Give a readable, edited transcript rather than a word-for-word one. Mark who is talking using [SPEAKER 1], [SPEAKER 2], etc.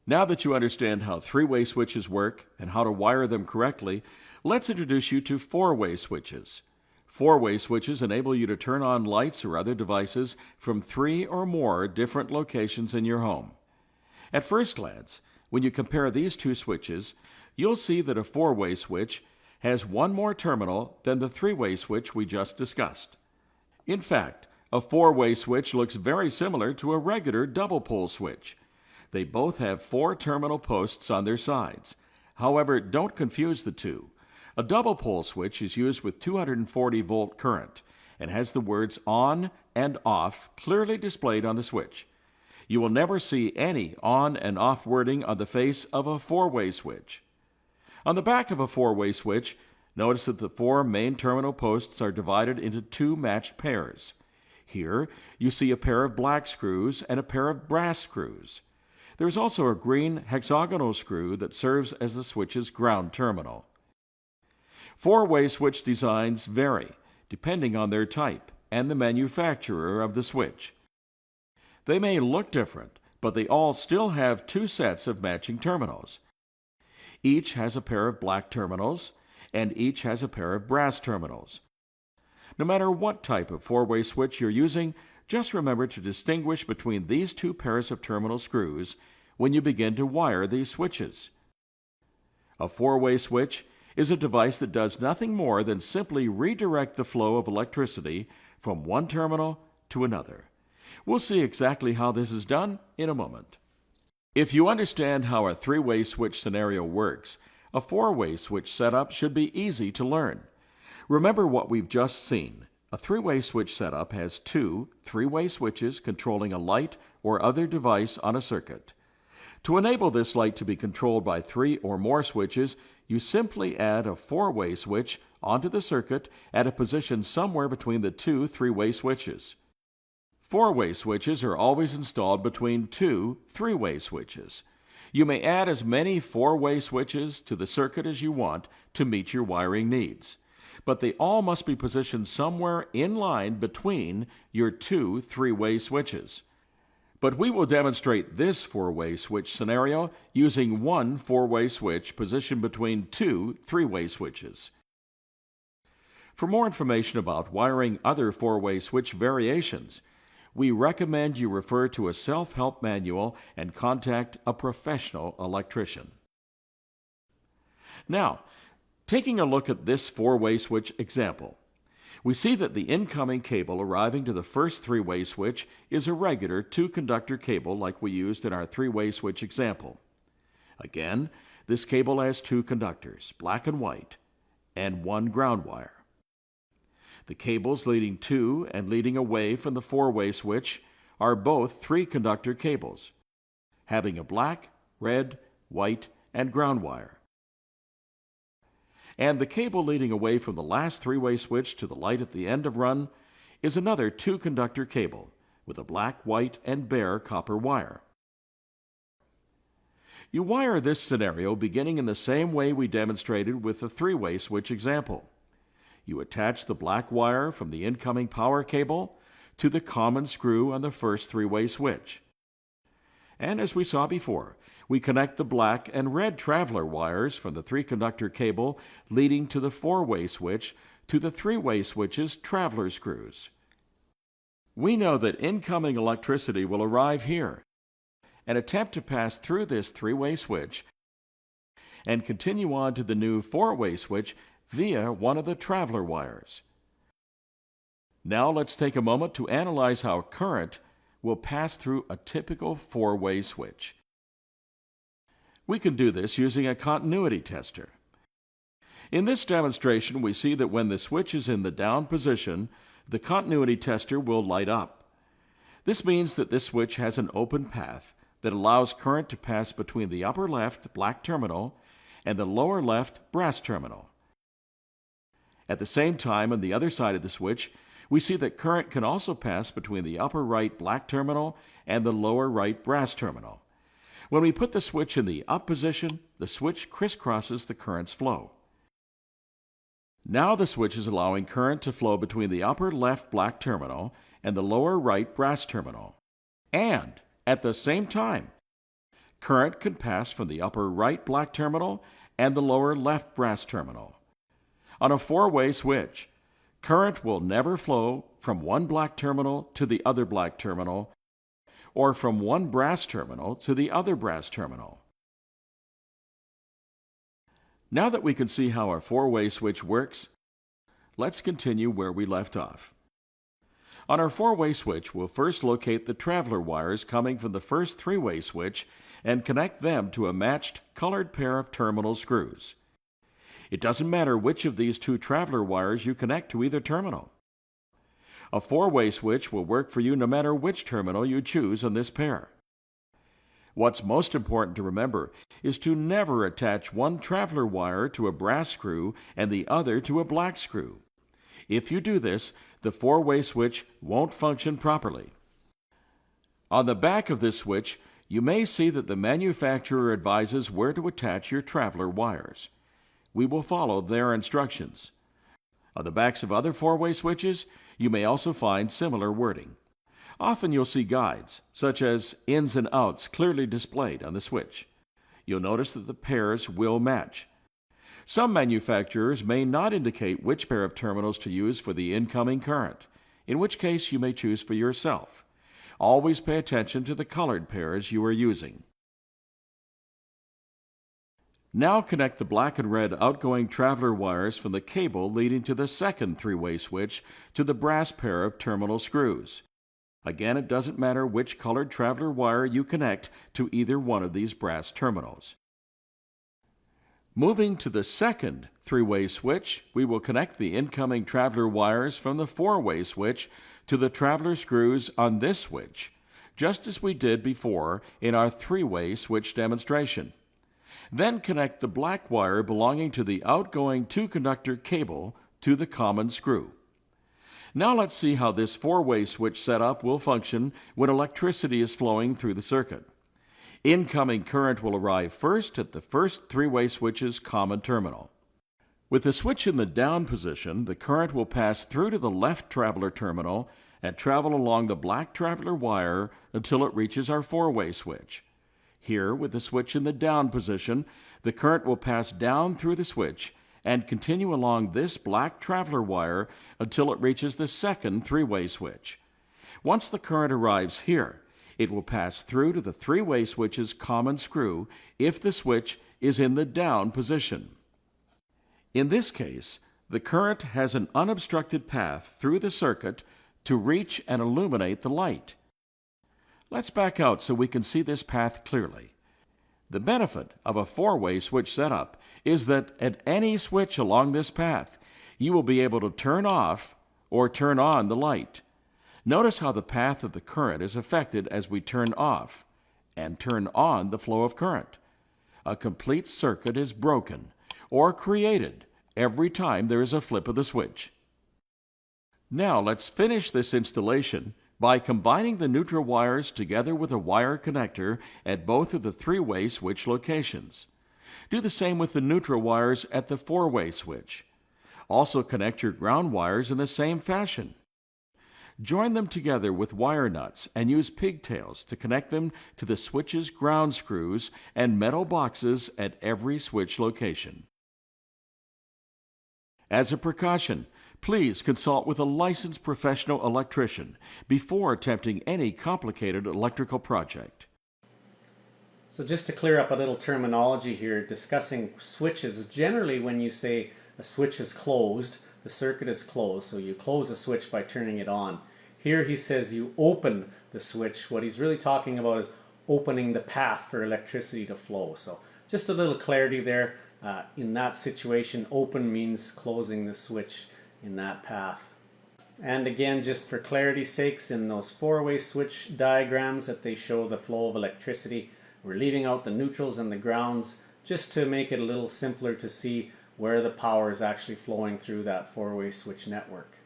[SPEAKER 1] Now that you understand how three-way switches work and how to wire them correctly, let's introduce you to four-way switches. Four-way switches enable you to turn on lights or other devices from three or more different locations in your home. At first glance, when you compare these two switches, you'll see that a four-way switch has one more terminal than the three-way switch we just discussed. In fact, a four-way switch looks very similar to a regular double-pole switch. They both have four terminal posts on their sides. However, don't confuse the two. A double-pole switch is used with 240-volt current and has the words on and off clearly displayed on the switch. You will never see any on and off wording on the face of a four-way switch. On the back of a four-way switch, notice that the four main terminal posts are divided into two matched pairs. Here, you see a pair of black screws and a pair of brass screws. There is also a green hexagonal screw that serves as the switch's ground terminal. Four-way switch designs vary depending on their type and the manufacturer of the switch. They may look different, but they all still have two sets of matching terminals. Each has a pair of black terminals, and each has a pair of brass terminals. No matter what type of four-way switch you're using, just remember to distinguish between these two pairs of terminal screws when you begin to wire these switches. A four-way switch is a device that does nothing more than simply redirect the flow of electricity from one terminal to another. We'll see exactly how this is done in a moment. If you understand how a three-way switch scenario works, a four-way switch setup should be easy to learn. Remember what we've just seen. A three-way switch setup has two three-way switches controlling a light or other device on a circuit. To enable this light to be controlled by three or more switches, you simply add a four-way switch onto the circuit at a position somewhere between the two three-way switches. Four-way switches are always installed between two three-way switches. You may add as many four-way switches to the circuit as you want to meet your wiring needs, but they all must be positioned somewhere in line between your two three-way switches. But we will demonstrate this four-way switch scenario using one four-way switch positioned between two three-way switches. For more information about wiring other four-way switch variations, we recommend you refer to a self-help manual and contact a professional electrician. Now, taking a look at this four-way switch example, we see that the incoming cable arriving to the first three-way switch is a regular two-conductor cable like we used in our three-way switch example. Again, this cable has two conductors, black and white, and one ground wire. The cables leading to and leading away from the four-way switch are both three-conductor cables, having a black, red, white, and ground wire. And the cable leading away from the last three-way switch to the light at the end of run is another two-conductor cable with a black, white, and bare copper wire. You wire this scenario beginning in the same way we demonstrated with the three-way switch example. You attach the black wire from the incoming power cable to the common screw on the first three-way switch. And as we saw before, we connect the black and red traveler wires from the three-conductor cable leading to the four-way switch to the three-way switch's traveler screws. We know that incoming electricity will arrive here and attempt to pass through this three-way switch and continue on to the new four-way switch via one of the traveler wires. Now let's take a moment to analyze how current will pass through a typical four-way switch. We can do this using a continuity tester. In this demonstration, we see that when the switch is in the down position, the continuity tester will light up. This means that this switch has an open path that allows current to pass between the upper left black terminal and the lower left brass terminal. At the same time, on the other side of the switch, we see that current can also pass between the upper right black terminal and the lower right brass terminal. When we put the switch in the up position, the switch crisscrosses the current's flow. Now the switch is allowing current to flow between the upper left black terminal and the lower right brass terminal. And, at the same time, Current can pass from the upper right black terminal and the lower left brass terminal. On a four-way switch, current will never flow from one black terminal to the other black terminal or from one brass terminal to the other brass terminal. Now that we can see how our four-way switch works, let's continue where we left off. On our four-way switch, we'll first locate the traveler wires coming from the first three-way switch and connect them to a matched colored pair of terminal screws. It doesn't matter which of these two traveler wires you connect to either terminal. A four-way switch will work for you no matter which terminal you choose on this pair. What's most important to remember is to never attach one traveler wire to a brass screw and the other to a black screw. If you do this, the four-way switch won't function properly. On the back of this switch, you may see that the manufacturer advises where to attach your traveler wires. We will follow their instructions. On the backs of other four-way switches, you may also find similar wording. Often you'll see guides, such as ins and outs, clearly displayed on the switch. You'll notice that the pairs will match. Some manufacturers may not indicate which pair of terminals to use for the incoming current, in which case you may choose for yourself. Always pay attention to the colored pairs you are using. Now connect the black and red outgoing traveler wires from the cable leading to the second three-way switch to the brass pair of terminal screws. Again, it doesn't matter which colored traveler wire you connect to either one of these brass terminals. Moving to the second three-way switch, we will connect the incoming traveler wires from the four-way switch to the traveler screws on this switch, just as we did before in our three-way switch demonstration. Then connect the black wire belonging to the outgoing two-conductor cable to the common screw. Now let's see how this four-way switch setup will function when electricity is flowing through the circuit. Incoming current will arrive first at the first three-way switch's common terminal. With the switch in the down position, the current will pass through to the left traveler terminal and travel along the black traveler wire until it reaches our four-way switch. Here, with the switch in the down position, the current will pass down through the switch and continue along this black traveler wire until it reaches the second three-way switch. Once the current arrives here, it will pass through to the three-way switch's common screw if the switch is in the down position. In this case, the current has an unobstructed path through the circuit to reach and illuminate the light. Let's back out so we can see this path clearly. The benefit of a four-way switch setup is that at any switch along this path, you will be able to turn off or turn on the light. Notice how the path of the current is affected as we turn off and turn on the flow of current. A complete circuit is broken or created every time there is a flip of the switch. Now let's finish this installation by combining the neutral wires together with a wire connector at both of the three-way switch locations. Do the same with the neutral wires at the four-way switch. Also connect your ground wires in the same fashion. Join them together with wire nuts and use pigtails to connect them to the switch's ground screws and metal boxes at every switch location. As a precaution, please consult with a licensed professional electrician before attempting any complicated electrical project.
[SPEAKER 2] So just to clear up a little terminology here, discussing switches, generally when you say a switch is closed, the circuit is closed, so you close a switch by turning it on. Here he says you open the switch. What he's really talking about is opening the path for electricity to flow. So just a little clarity there. In that situation, open means closing the switch in that path. And again, just for clarity's sakes, in those four-way switch diagrams that they show the flow of electricity, we're leaving out the neutrals and the grounds just to make it a little simpler to see where the power is actually flowing through that four-way switch network.